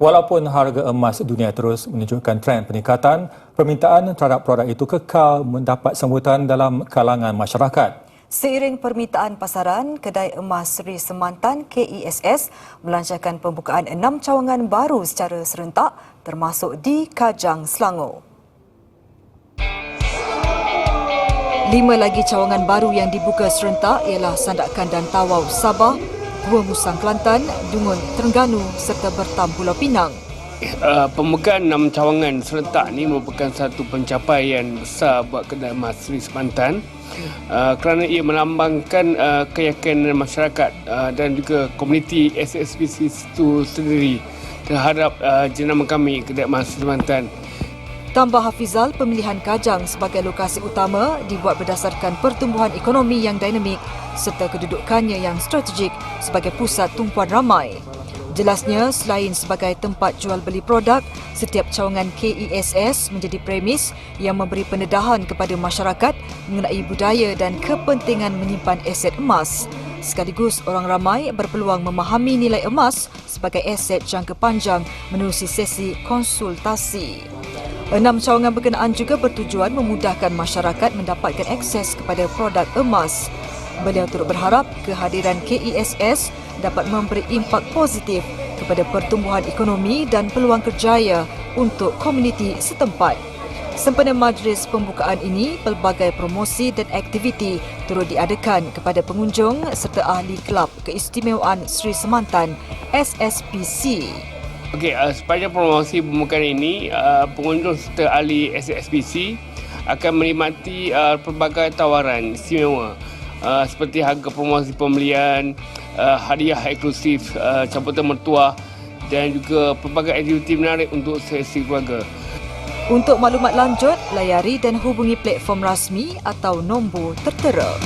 Walaupun harga emas dunia terus menunjukkan tren peningkatan, permintaan terhadap produk itu kekal mendapat sambutan dalam kalangan masyarakat. Seiring permintaan pasaran, Kedai Emas Seri Semantan KESS melancarkan pembukaan 6 cawangan baru secara serentak termasuk di Kajang, Selangor. 5 lagi cawangan baru yang dibuka serentak ialah Sandakan dan Tawau, Sabah, Gua Musang, Kelantan, Dungun, Terengganu serta Bertam, Pulau Pinang. Pembukaan 6 cawangan serentak ini merupakan satu pencapaian besar buat Kedai Emas Seri Semantan kerana ia melambangkan keyakinan masyarakat dan juga komuniti SSBC itu sendiri terhadap jenama kami Kedai Emas Seri Semantan. Tambah Hafizal, pemilihan Kajang sebagai lokasi utama dibuat berdasarkan pertumbuhan ekonomi yang dinamik serta kedudukannya yang strategik sebagai pusat tumpuan ramai. Jelasnya, selain sebagai tempat jual beli produk, setiap cawangan KESS menjadi premis yang memberi pendedahan kepada masyarakat mengenai budaya dan kepentingan menyimpan aset emas. Sekaligus, orang ramai berpeluang memahami nilai emas sebagai aset jangka panjang menerusi sesi konsultasi. 6 cawangan berkenaan juga bertujuan memudahkan masyarakat mendapatkan akses kepada produk emas. Beliau turut berharap kehadiran KESS dapat memberi impak positif kepada pertumbuhan ekonomi dan peluang kerjaya untuk komuniti setempat. Sempena majlis pembukaan ini, pelbagai promosi dan aktiviti turut diadakan kepada pengunjung serta ahli Kelab Keistimewaan Seri Semantan SSPC. Okey, sepanjang promosi pembukaan ini, pengunjung serta ahli SSBC akan menikmati pelbagai tawaran istimewa seperti harga promosi pembelian, hadiah eksklusif, camputan mertuah dan juga pelbagai aktiviti menarik untuk sesi keluarga. Untuk maklumat lanjut, layari dan hubungi platform rasmi atau nombor tertera.